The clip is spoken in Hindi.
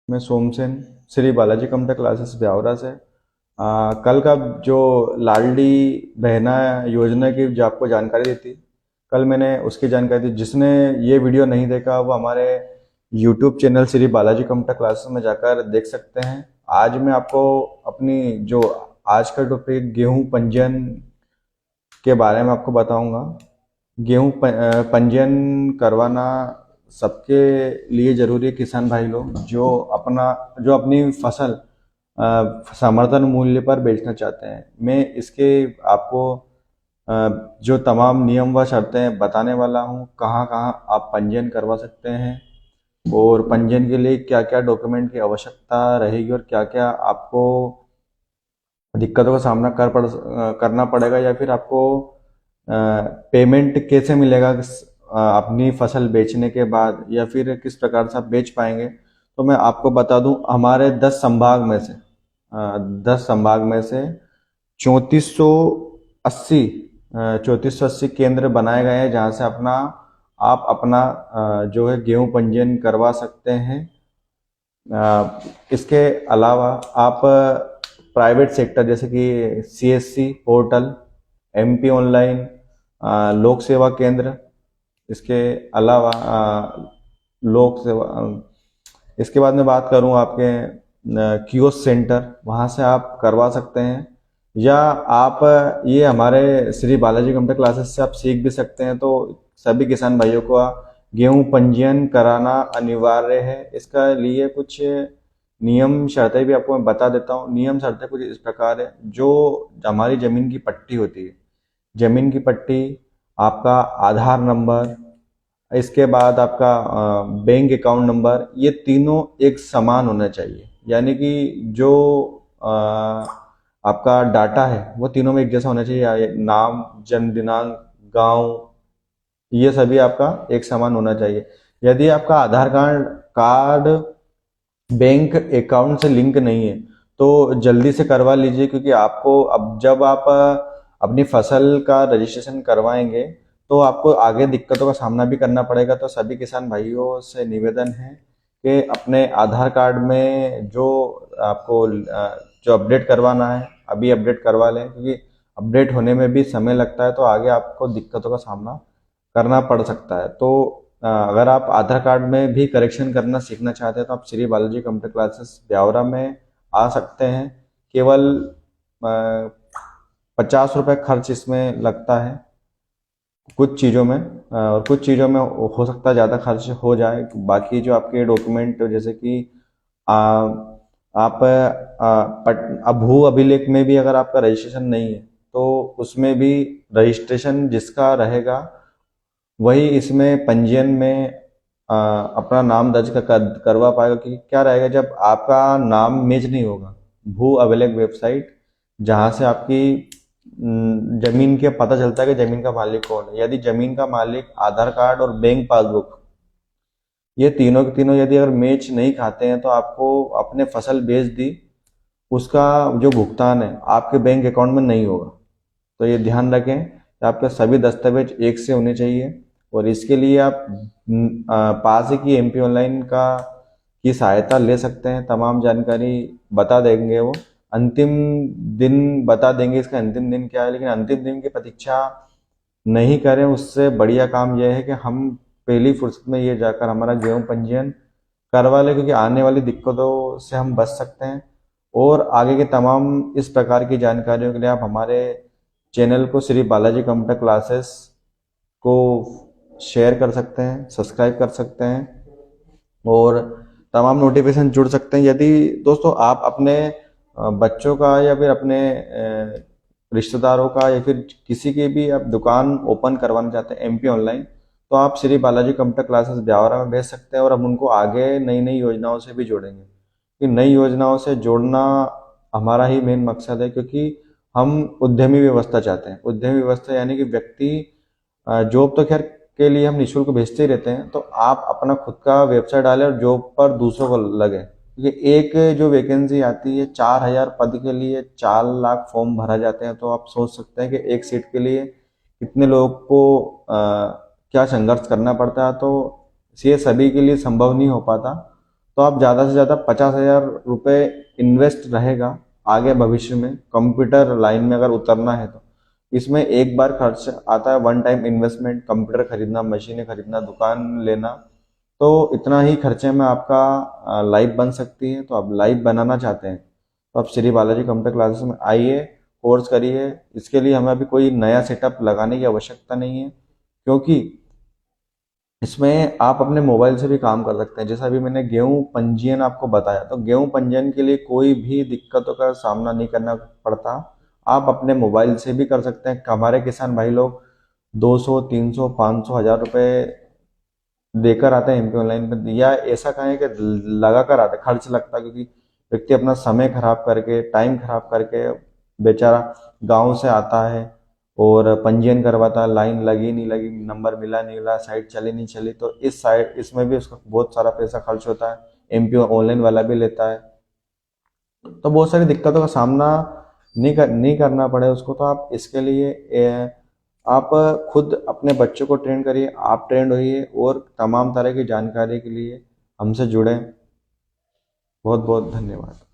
मैं सोमसेन, श्री बालाजी कंप्यूटर क्लासेस ब्यावरा से। कल का जो लाडली बहना योजना की जो आपको जानकारी दी थी, कल मैंने उसकी जानकारी दी। जिसने ये वीडियो नहीं देखा वो हमारे YouTube channel Shri Balaji computer classes में जाकर देख सकते हैं। आज मैं आपको अपनी जो आज का टॉपिक गेहूं पंजीयन के बारे में आपको बताऊंगा। पंजीयन करवाना सबके लिए जरूरी है। किसान भाई लोग जो अपनी फसल समर्थन मूल्य पर बेचना चाहते हैं, मैं इसके आपको जो तमाम नियम व शर्तें बताने वाला हूँ। कहाँ कहाँ आप पंजीयन करवा सकते हैं और पंजीयन के लिए क्या क्या डॉक्यूमेंट की आवश्यकता रहेगी और क्या क्या आपको दिक्कतों का सामना करना पड़ेगा, या फिर आपको पेमेंट कैसे मिलेगा अपनी फसल बेचने के बाद, या फिर किस प्रकार से आप बेच पाएंगे। तो मैं आपको बता दूं, हमारे 10 संभाग में से 3480 3480 केंद्र बनाए गए हैं, जहां से आप अपना जो है गेहूं पंजीयन करवा सकते हैं। इसके अलावा आप प्राइवेट सेक्टर जैसे कि सीएससी पोर्टल, एमपी ऑनलाइन, लोक सेवा केंद्र, इसके अलावा लोक सेवा इसके बाद में बात करूं आपके कियोस्क सेंटर, वहां से आप करवा सकते हैं। या आप ये हमारे श्री बालाजी कंप्यूटर क्लासेस से आप सीख भी सकते हैं। तो सभी किसान भाइयों को गेहूं पंजीयन कराना अनिवार्य है। इसका लिए कुछ नियम शर्तें भी आपको मैं बता देता हूँ। नियम शर्तें कुछ इस प्रकार है। जो हमारी जमीन की पट्टी होती है, जमीन की पट्टी, आपका आधार नंबर, इसके बाद आपका बैंक अकाउंट नंबर, ये तीनों एक समान होना चाहिए। यानी कि जो अ, आपका डाटा है वो तीनों में एक जैसा होना चाहिए। नाम, जन्म दिनांक, गांव, ये सभी आपका एक समान होना चाहिए। यदि आपका आधार कार्ड कार्ड बैंक अकाउंट से लिंक नहीं है तो जल्दी से करवा लीजिए, क्योंकि आपको अब जब आप अपनी फसल का रजिस्ट्रेशन करवाएंगे तो आपको आगे दिक्कतों का सामना भी करना पड़ेगा। तो सभी किसान भाइयों से निवेदन है कि अपने आधार कार्ड में आपको जो अपडेट करवाना है अभी अपडेट करवा लें, क्योंकि अपडेट होने में भी समय लगता है, तो आगे आपको दिक्कतों का सामना करना पड़ सकता है। तो अगर आप आधार कार्ड में भी करेक्शन करना सीखना चाहते हैं तो आप श्री बालाजी कंप्यूटर क्लासेस ब्यावरा में आ सकते हैं। केवल 50 रुपये खर्च इसमें लगता है कुछ चीज़ों में, और कुछ चीज़ों में हो सकता है ज़्यादा खर्च हो जाए। बाकी जो आपके डॉक्यूमेंट जैसे कि आ, आप भू अभिलेख में भी अगर आपका रजिस्ट्रेशन नहीं है तो उसमें भी रजिस्ट्रेशन जिसका रहेगा वही इसमें पंजीयन में अपना नाम दर्ज करवा पाएगा। क्योंकि क्या रहेगा, जब आपका नाम मैच नहीं होगा भू अभिलेख वेबसाइट, जहां से आपकी जमीन के पता चलता है कि जमीन का मालिक कौन है। यदि जमीन का मालिक आधार कार्ड और बैंक पासबुक, ये तीनों के तीनों यदि अगर मैच नहीं खाते हैं तो आपको अपने फसल बेच दी, उसका जो भुगतान है आपके बैंक अकाउंट में नहीं होगा। तो ये ध्यान रखें कि आपके सभी दस्तावेज एक से होने चाहिए। और इसके लिए आप पास ही की एमपी ऑनलाइन का की सहायता ले सकते हैं। तमाम जानकारी बता देंगे वो, अंतिम दिन बता देंगे इसका अंतिम दिन क्या है। लेकिन अंतिम दिन की प्रतीक्षा नहीं करें, उससे बढ़िया काम यह है कि हम पहली फुर्सत में ये जाकर हमारा गेहूं पंजीयन करवा लें, क्योंकि आने वाली दिक्कतों से हम बच सकते हैं। और आगे के तमाम इस प्रकार की जानकारियों के लिए आप हमारे चैनल को श्री बालाजी कंप्यूटर क्लासेस को शेयर कर सकते हैं, सब्सक्राइब कर सकते हैं और तमाम नोटिफिकेशन जुड़ सकते हैं। यदि दोस्तों आप अपने बच्चों का या फिर अपने रिश्तेदारों का या फिर किसी की भी आप दुकान ओपन करवाना चाहते हैं एमपी ऑनलाइन, तो आप श्री बालाजी कंप्यूटर क्लासेस ब्यावरा में भेज सकते हैं और हम उनको आगे नई नई योजनाओं से भी जोड़ेंगे। कि नई योजनाओं से जोड़ना हमारा ही मेन मकसद है, क्योंकि हम उद्यमी व्यवस्था चाहते हैं। उद्यमी व्यवस्था यानी कि व्यक्ति, जॉब तो खैर के लिए हम निःशुल्क भेजते ही रहते हैं, तो आप अपना खुद का वेबसाइट डालें और जॉब पर दूसरों को लगे। क्योंकि एक जो वैकेंसी आती है 4000 पद के लिए 4 लाख फॉर्म भरा जाते हैं। तो आप सोच सकते हैं कि एक सीट के लिए कितने लोगों को क्या संघर्ष करना पड़ता है। तो ये सभी के लिए संभव नहीं हो पाता। तो आप ज़्यादा से ज़्यादा 50,000 रुपये इन्वेस्ट रहेगा आगे भविष्य में कंप्यूटर लाइन में अगर उतरना है तो। इसमें एक बार खर्च आता है, वन टाइम इन्वेस्टमेंट, कंप्यूटर खरीदना, मशीनें खरीदना, दुकान लेना। तो इतना ही खर्चे में आपका लाइफ बन सकती है। तो आप लाइफ बनाना चाहते हैं तो आप श्री बालाजी कंप्यूटर क्लासेस में आइए, कोर्स करिए। इसके लिए हमें अभी कोई नया सेटअप लगाने की आवश्यकता नहीं है, क्योंकि इसमें आप अपने मोबाइल से भी काम कर सकते हैं। जैसा अभी मैंने गेहूं पंजीयन आपको बताया, तो गेहूं पंजीयन के लिए कोई भी दिक्कतों का सामना नहीं करना पड़ता, आप अपने मोबाइल से भी कर सकते हैं। हमारे किसान भाई लोग 200, 300, 500, 1000 रुपये देकर आते हैं एमपी ऑनलाइन पे, या ऐसा कहें कि लगा कर आते, खर्च लगता है, क्योंकि व्यक्ति अपना समय खराब करके, टाइम खराब करके बेचारा गांव से आता है और पंजीयन करवाता है, लाइन लगी नहीं लगी, नंबर मिला नहीं मिला, साइट चली नहीं चली, तो इस साइट इसमें भी उसका बहुत सारा पैसा खर्च होता है, एमपी ऑनलाइन वाला भी लेता है। तो बहुत सारी दिक्कतों का सामना नहीं करना पड़े उसको। तो आप इसके लिए आप खुद अपने बच्चों को ट्रेन करिए, आप ट्रेंड होइए, और तमाम तरह की जानकारी के लिए हमसे जुड़ें। बहुत बहुत धन्यवाद।